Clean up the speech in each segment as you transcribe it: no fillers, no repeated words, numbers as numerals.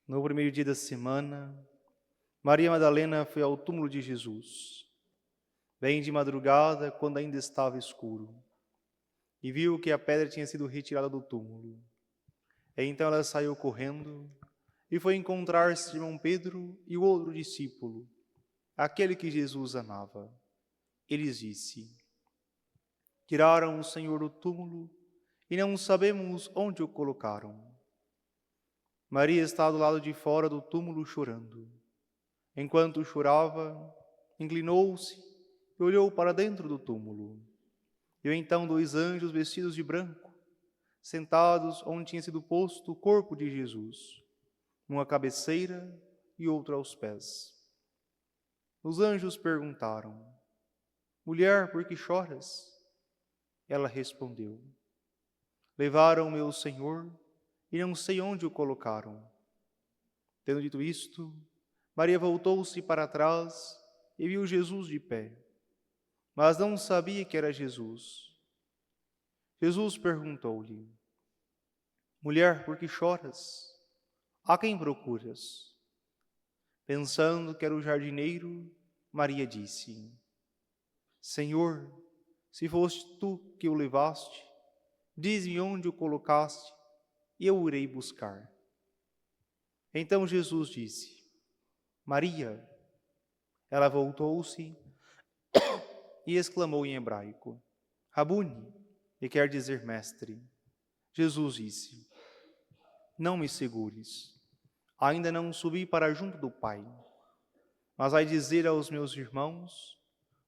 No primeiro dia da semana, Maria Madalena foi ao túmulo de Jesus, bem de madrugada, quando ainda estava escuro, e viu que a pedra tinha sido retirada do túmulo. Então ela saiu correndo e foi encontrar Simão Pedro e o outro discípulo, aquele que Jesus amava. Eles disse: Tiraram o Senhor do túmulo e não sabemos onde o colocaram. Maria estava do lado de fora do túmulo chorando. Enquanto chorava, inclinou-se e olhou para dentro do túmulo. Viu então 2 anjos vestidos de branco, sentados onde tinha sido posto o corpo de Jesus, uma à cabeceira e outro aos pés. Os anjos perguntaram: Mulher, por que choras? Ela respondeu: Levaram meu Senhor e não sei onde o colocaram. Tendo dito isto, Maria voltou-se para trás e viu Jesus de pé, mas não sabia que era Jesus. Jesus perguntou-lhe: Mulher, por que choras? A quem procuras? Pensando que era o jardineiro, Maria disse: Senhor, se foste tu que o levaste, dize-me onde o colocaste e eu o irei buscar. Então Jesus disse: Maria. Ela voltou-se e exclamou em hebraico: Rabuni, que quer dizer mestre. Jesus disse: Não me segures, ainda não subi para junto do Pai, mas vai dizer aos meus irmãos: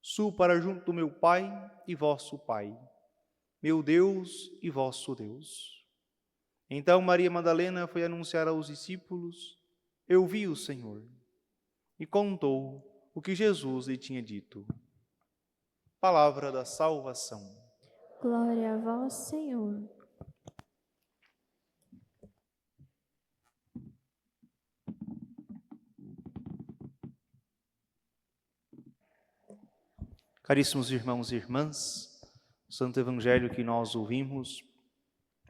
Subo para junto do meu Pai e vosso Pai, meu Deus e vosso Deus. Então Maria Madalena foi anunciar aos discípulos: Eu vi o Senhor, e contou o que Jesus lhe tinha dito. Palavra da salvação. Glória a vós, Senhor. Caríssimos irmãos e irmãs, o Santo Evangelho que nós ouvimos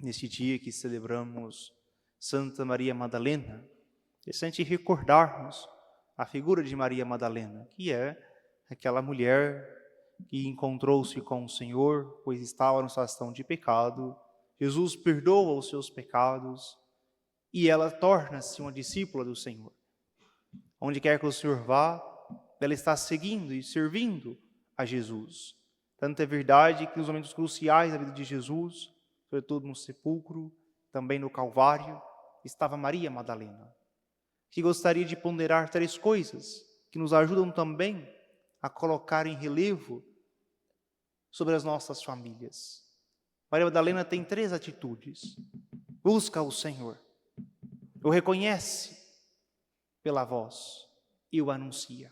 neste dia que celebramos Santa Maria Madalena, é interessante recordarmos a figura de Maria Madalena, que é aquela mulher que encontrou-se com o Senhor, pois estava numa situação de pecado. Jesus perdoa os seus pecados e ela torna-se uma discípula do Senhor. Onde quer que o Senhor vá, ela está seguindo e servindo a Jesus. Tanto é verdade que nos momentos cruciais da vida de Jesus, sobretudo no sepulcro, também no Calvário, estava Maria Madalena, que gostaria de ponderar 3 coisas que nos ajudam também a colocar em relevo sobre as nossas famílias. Maria Madalena tem 3 atitudes. Busca o Senhor, o reconhece pela voz e o anuncia.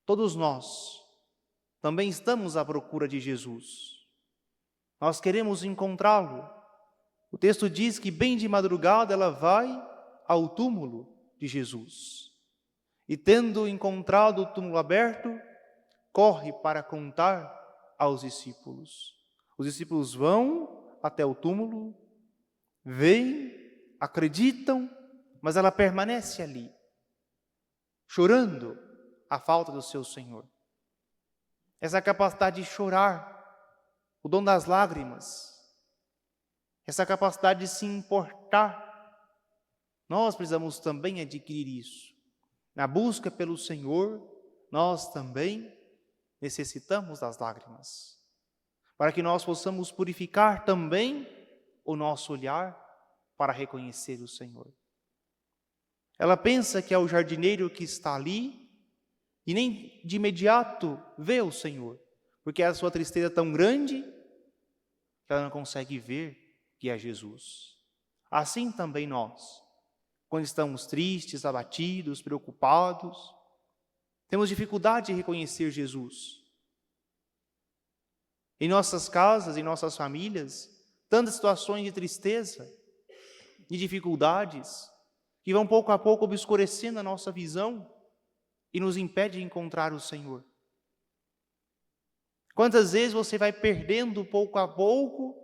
Todos nós também estamos à procura de Jesus. Nós queremos encontrá-lo. O texto diz que bem de madrugada ela vai ao túmulo de Jesus. E tendo encontrado o túmulo aberto, corre para contar aos discípulos. Os discípulos vão até o túmulo, veem, acreditam, mas ela permanece ali, chorando a falta do seu Senhor. Essa capacidade de chorar, o dom das lágrimas, essa capacidade de se importar, nós precisamos também adquirir isso. Na busca pelo Senhor, nós também necessitamos das lágrimas, para que nós possamos purificar também o nosso olhar para reconhecer o Senhor. Ela pensa que é o jardineiro que está ali e nem de imediato vê o Senhor, porque a sua tristeza é tão grande que ela não consegue ver que é Jesus. Assim também nós, quando estamos tristes, abatidos, preocupados, temos dificuldade de reconhecer Jesus. Em nossas casas, em nossas famílias, tantas situações de tristeza, de dificuldades, que vão pouco a pouco obscurecendo a nossa visão e nos impede de encontrar o Senhor. Quantas vezes você vai perdendo pouco a pouco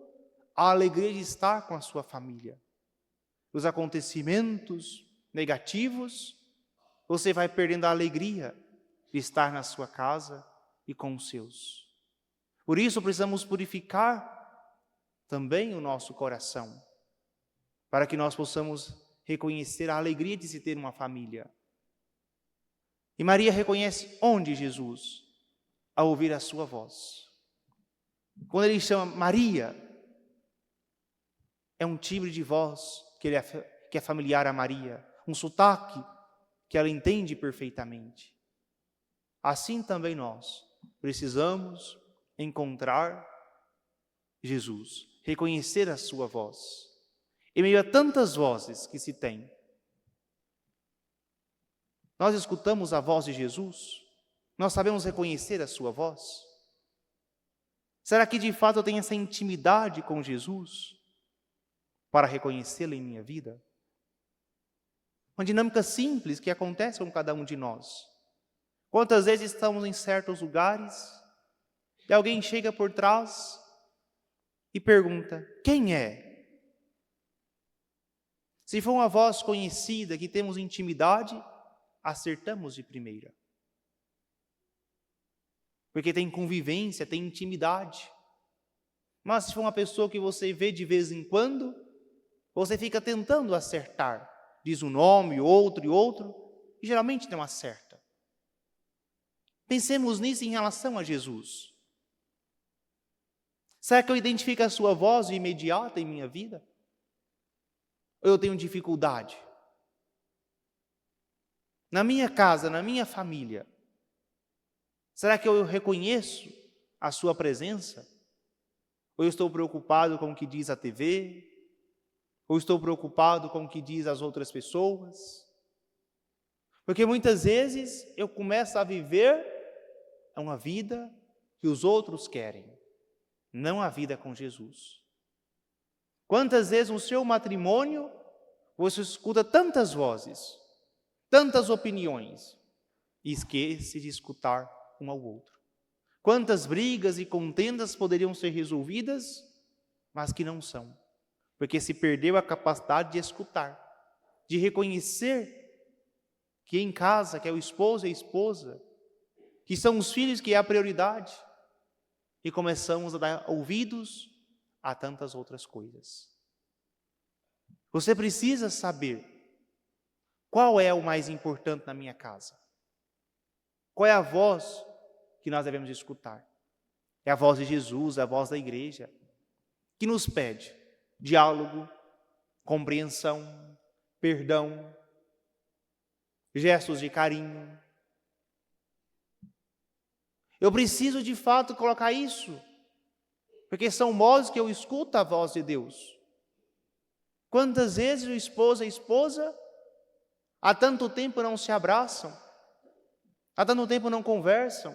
a alegria de estar com a sua família? os acontecimentos negativos, você vai perdendo a alegria de estar na sua casa e com os seus. Por isso precisamos purificar também o nosso coração, para que nós possamos reconhecer a alegria de se ter uma família. E Maria reconhece onde Jesus? Ao ouvir a sua voz. Quando ele chama Maria, é um timbre de voz que é familiar a Maria, um sotaque que ela entende perfeitamente. Assim também nós precisamos encontrar Jesus, reconhecer a sua voz. Em meio a tantas vozes que se tem, nós escutamos a voz de Jesus? Nós sabemos reconhecer a sua voz? Será que de fato eu tenho essa intimidade com Jesus para reconhecê-lo em minha vida? Uma dinâmica simples que acontece com cada um de nós. Quantas vezes estamos em certos lugares e alguém chega por trás e pergunta: quem é? Se for uma voz conhecida, que temos intimidade, acertamos de primeira. Porque tem convivência, tem intimidade. Mas se for uma pessoa que você vê de vez em quando, você fica tentando acertar. Diz um nome, outro e outro, e geralmente não acerta. Pensemos nisso em relação a Jesus. Será que eu identifico a sua voz de imediato em minha vida? Ou eu tenho dificuldade? Na minha casa, na minha família, será que eu reconheço a sua presença? Ou eu estou preocupado com o que diz a TV? Ou estou preocupado com o que diz as outras pessoas? Porque muitas vezes eu começo a viver uma vida que os outros querem, não a vida com Jesus. Quantas vezes no seu matrimônio você escuta tantas vozes, tantas opiniões, e esquece de escutar um ao outro? Quantas brigas e contendas poderiam ser resolvidas, mas que não são, porque se perdeu a capacidade de escutar, de reconhecer que em casa, que é o esposo e a esposa, que são os filhos que é a prioridade, e começamos a dar ouvidos a tantas outras coisas. Você precisa saber qual é o mais importante na minha casa. Qual é a voz que nós devemos escutar? É a voz de Jesus, a voz da igreja, que nos pede diálogo, compreensão, perdão, gestos de carinho. Eu preciso de fato colocar isso, porque são modos que eu escuto a voz de Deus. Quantas vezes o esposo e a esposa há tanto tempo não se abraçam, há tanto tempo não conversam?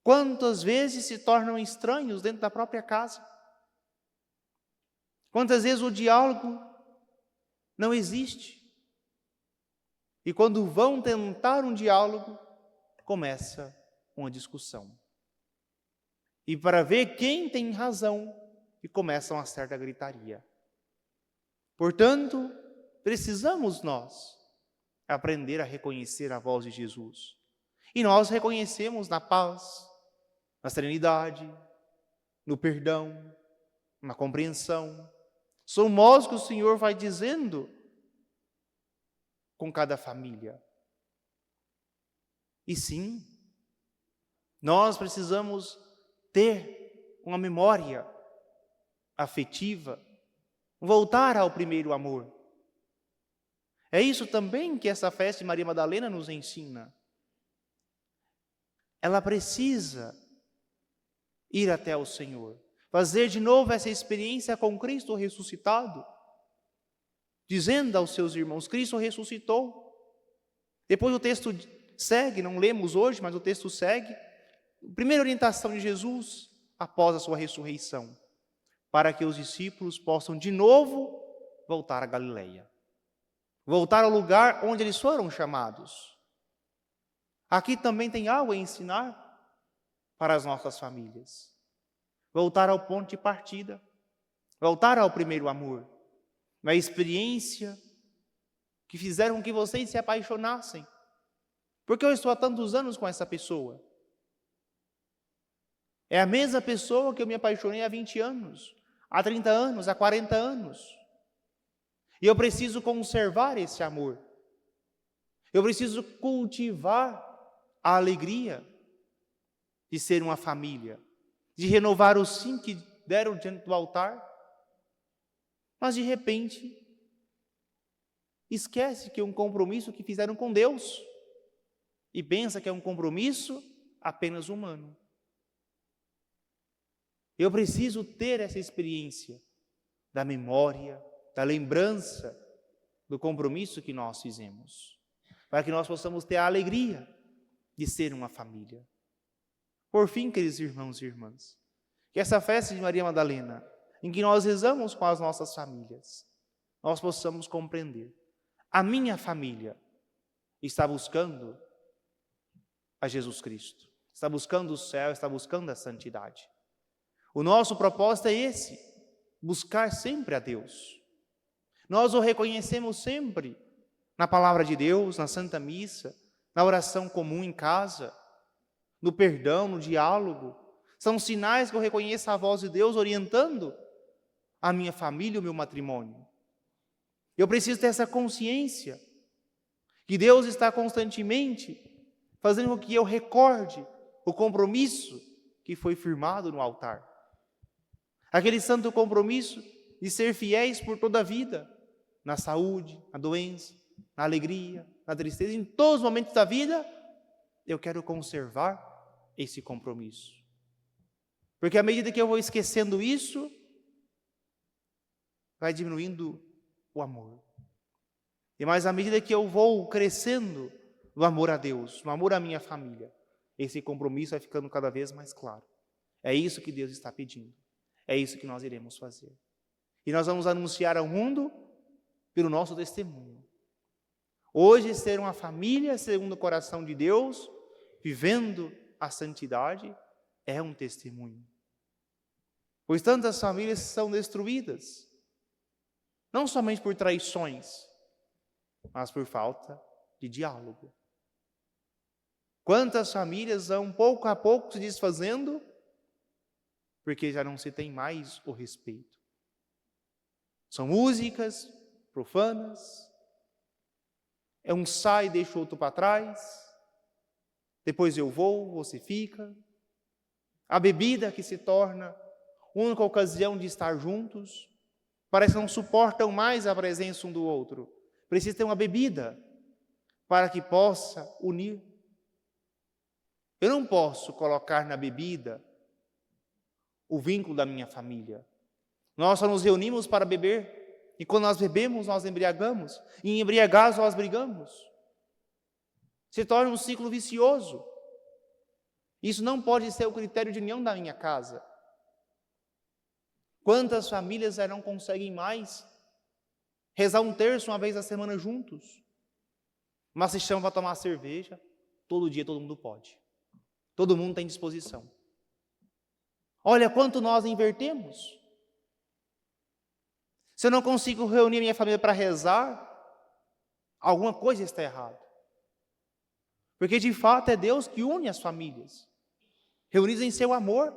Quantas vezes se tornam estranhos dentro da própria casa? Quantas vezes o diálogo não existe? E quando vão tentar um diálogo, começa uma discussão. E para ver quem tem razão, e começa uma certa gritaria. Portanto, precisamos nós aprender a reconhecer a voz de Jesus. E nós reconhecemos na paz, na serenidade, no perdão, na compreensão. São modos que o Senhor vai dizendo com cada família. E sim, nós precisamos ter uma memória afetiva, voltar ao primeiro amor. É isso também que essa festa de Maria Madalena nos ensina. Ela precisa ir até o Senhor, fazer de novo essa experiência com Cristo ressuscitado, dizendo aos seus irmãos: Cristo ressuscitou. Depois o texto segue, não lemos hoje, mas o texto segue. A primeira orientação de Jesus após a sua ressurreição, para que os discípulos possam de novo voltar a Galileia, voltar ao lugar onde eles foram chamados. Aqui também tem algo a ensinar para as nossas famílias. Voltar ao ponto de partida, voltar ao primeiro amor. uma experiência que fizeram com que vocês se apaixonassem. Porque eu estou há tantos anos com essa pessoa. É a mesma pessoa que eu me apaixonei há 20 anos, há 30 anos, há 40 anos. E eu preciso conservar esse amor. Eu preciso cultivar a alegria de ser uma família, de renovar o sim que deram diante do altar. Mas de repente, esquece que é um compromisso que fizeram com Deus e pensa que é um compromisso apenas humano. Eu preciso ter essa experiência da memória, da lembrança do compromisso que nós fizemos, para que nós possamos ter a alegria de ser uma família. Por fim, queridos irmãos e irmãs, que essa festa de Maria Madalena, em que nós rezamos com as nossas famílias, nós possamos compreender. A minha família está buscando a Jesus Cristo, está buscando o céu, está buscando a santidade. O nosso propósito é esse, buscar sempre a Deus. Nós o reconhecemos sempre na palavra de Deus, na Santa Missa, na oração comum em casa, no perdão, no diálogo. São sinais que eu reconheço a voz de Deus orientando a minha família e o meu matrimônio. Eu preciso ter essa consciência que Deus está constantemente fazendo com que eu recorde o compromisso que foi firmado no altar. Aquele santo compromisso de ser fiéis por toda a vida, na saúde, na doença, na alegria, na tristeza, em todos os momentos da vida, eu quero conservar esse compromisso. Porque à medida que eu vou esquecendo isso, vai diminuindo o amor. E mais à medida que eu vou crescendo no amor a Deus, no amor à minha família, esse compromisso vai ficando cada vez mais claro. É isso que Deus está pedindo. É isso que nós iremos fazer. E nós vamos anunciar ao mundo pelo nosso testemunho. Hoje, ser uma família segundo o coração de Deus, vivendo a santidade, é um testemunho. Pois tantas famílias são destruídas, não somente por traições, mas por falta de diálogo. Quantas famílias vão pouco a pouco se desfazendo, porque já não se tem mais o respeito. São músicas profanas, é um sai e deixa o outro para trás, depois eu vou, você fica. A bebida que se torna a única ocasião de estar juntos, parece que não suportam mais a presença um do outro. Precisa ter uma bebida para que possa unir. Eu não posso colocar na bebida o vínculo da minha família. Nós só nos reunimos para beber, e quando nós bebemos, nós embriagamos, e em embriagados nós brigamos. Se torna um ciclo vicioso. Isso não pode ser o critério de união da minha casa. Quantas famílias já não conseguem mais rezar um terço uma vez na semana juntos, mas se chamam para tomar cerveja, todo dia todo mundo pode. Todo mundo tem disposição. Olha quanto nós invertemos. Se eu não consigo reunir minha família para rezar, alguma coisa está errada. Porque de fato é Deus que une as famílias, reunidas em seu amor,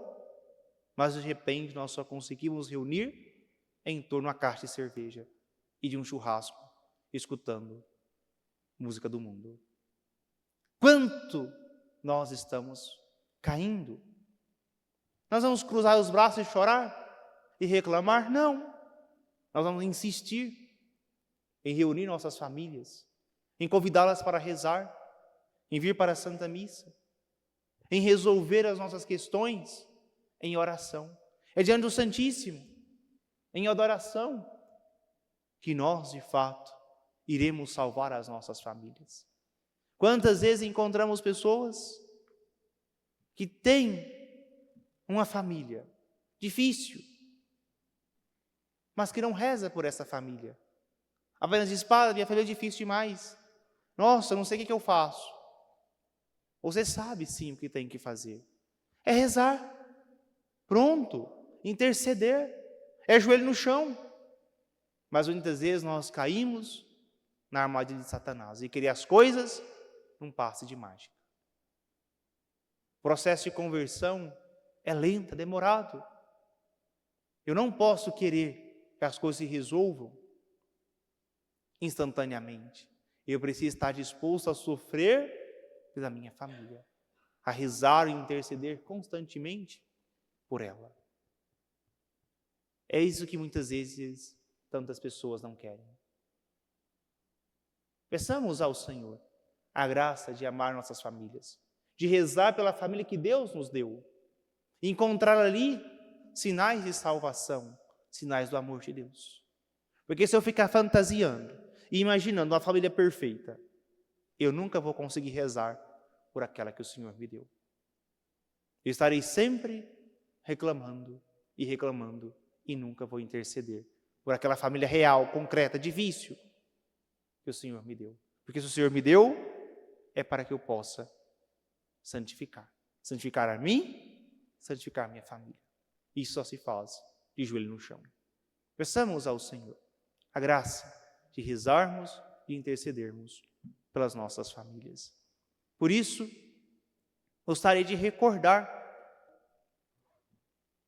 mas de repente nós só conseguimos reunir em torno a caixa de cerveja e de um churrasco, escutando música do mundo. Quanto nós estamos caindo? Nós vamos cruzar os braços e chorar e reclamar? Não. Nós vamos insistir em reunir nossas famílias, em convidá-las para rezar, em vir para a Santa Missa, em resolver as nossas questões em oração. É diante do Santíssimo, em adoração, que nós, de fato, iremos salvar as nossas famílias. Quantas vezes encontramos pessoas que têm uma família difícil, mas que não reza por essa família. Apenas diz: "Padre, minha família é difícil demais. Nossa, eu não sei o que eu faço." Você sabe sim o que tem que fazer. É rezar. Pronto. Interceder. É joelho no chão. Mas muitas vezes nós caímos na armadilha de Satanás e querer as coisas num passe de mágica. O processo de conversão é lento, é demorado. Eu não posso querer que as coisas se resolvam instantaneamente. Eu preciso estar disposto a sofrer pela minha família, a rezar e interceder constantemente por ela. É isso que muitas vezes tantas pessoas não querem. Peçamos ao Senhor a graça de amar nossas famílias, de rezar pela família que Deus nos deu, e encontrar ali sinais de salvação, sinais do amor de Deus. Porque se eu ficar fantasiando e imaginando uma família perfeita, eu nunca vou conseguir rezar por aquela que o Senhor me deu. Eu estarei sempre reclamando e nunca vou interceder por aquela família real, concreta, de vício que o Senhor me deu. Porque se o Senhor me deu, é para que eu possa santificar. Santificar a mim, santificar a minha família. Isso só se faz de joelho no chão. Peçamos ao Senhor a graça de rezarmos e intercedermos pelas nossas famílias. Por isso, gostaria de recordar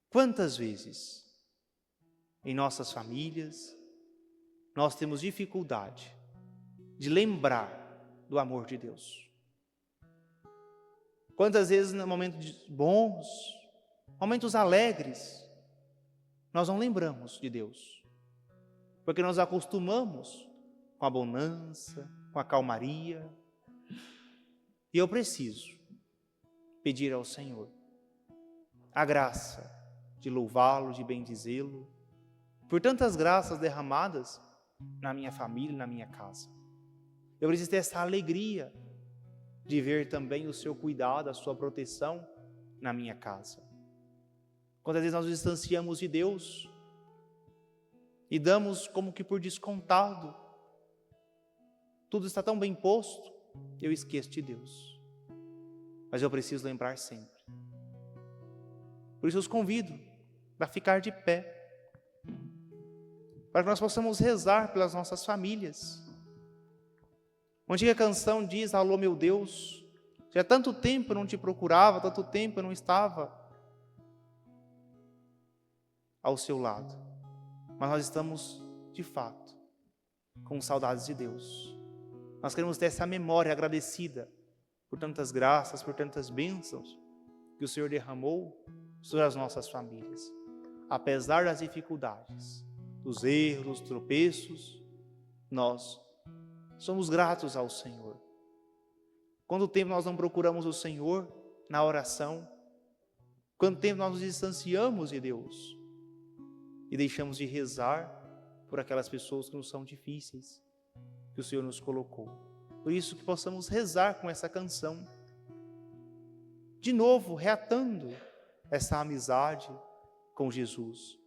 quantas vezes em nossas famílias nós temos dificuldade de lembrar do amor de Deus. Quantas vezes, em momentos bons, momentos alegres, nós não lembramos de Deus, porque nós acostumamos com a bonança, com a calmaria. E eu preciso pedir ao Senhor a graça de louvá-lo, de bendizê-lo, por tantas graças derramadas na minha família, na minha casa. Eu preciso ter essa alegria de ver também o seu cuidado, a sua proteção na minha casa. Quantas vezes nós nos distanciamos de Deus e damos como que por descontado, tudo está tão bem posto, eu esqueço de Deus. Mas eu preciso lembrar sempre. Por isso eu os convido a ficar de pé, para que nós possamos rezar pelas nossas famílias. Uma antiga canção diz: alô meu Deus, já há tanto tempo eu não te procurava, tanto tempo eu não estava ao seu lado. Mas nós estamos, de fato, com saudades de Deus. Nós queremos ter essa memória agradecida por tantas graças, por tantas bênçãos que o Senhor derramou sobre as nossas famílias. Apesar das dificuldades, dos erros, dos tropeços, nós somos gratos ao Senhor. Quanto tempo nós não procuramos o Senhor na oração? Quanto tempo nós nos distanciamos de Deus e deixamos de rezar por aquelas pessoas que nos são difíceis, que o Senhor nos colocou. Por isso que possamos rezar com essa canção, de novo, reatando essa amizade com Jesus.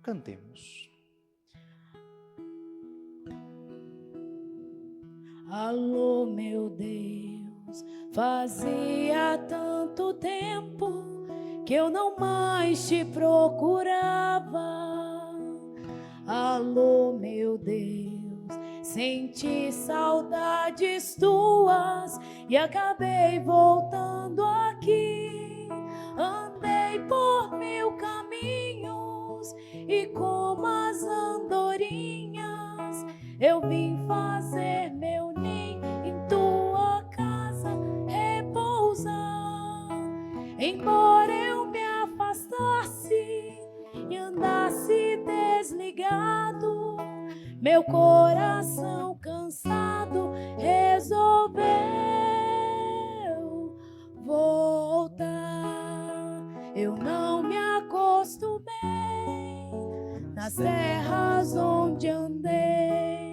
Cantemos. Alô, meu Deus, fazia tanto tempo que eu não mais te procurava. Alô, meu Deus, senti saudades tuas e acabei voltando aqui. Andei por 1000 caminhos e como as andorinhas eu vim fazer meu ninho em tua casa repousar. Embora eu me afastasse e andasse desligado, meu coração cansado resolveu voltar. Eu não me acostumei nas terras onde andei.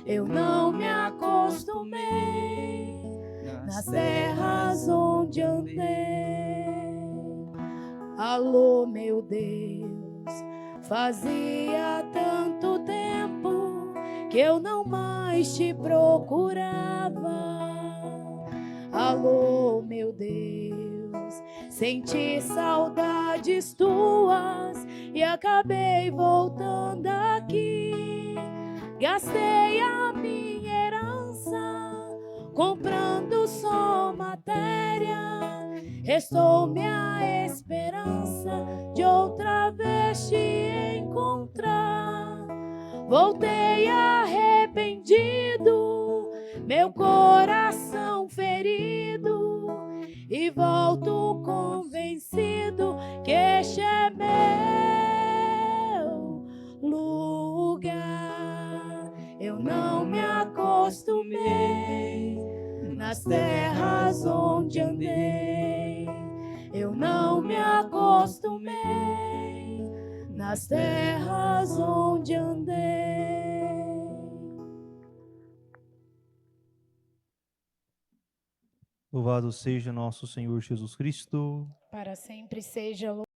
Eu não me acostumei nas terras onde andei. Alô, meu Deus, fazia tanto tempo que eu não mais te procurava. Alô, meu Deus, senti saudades tuas e acabei voltando aqui. Gastei a minha herança comprando só matéria, restou-me a esperança de outra vez te encontrar. Voltei arrependido, meu coração ferido, e volto convencido que este é meu lugar. Eu não me acostumei nas terras onde andei. Eu não me acostumei nas terras onde andei. Louvado seja nosso Senhor Jesus Cristo. Para sempre seja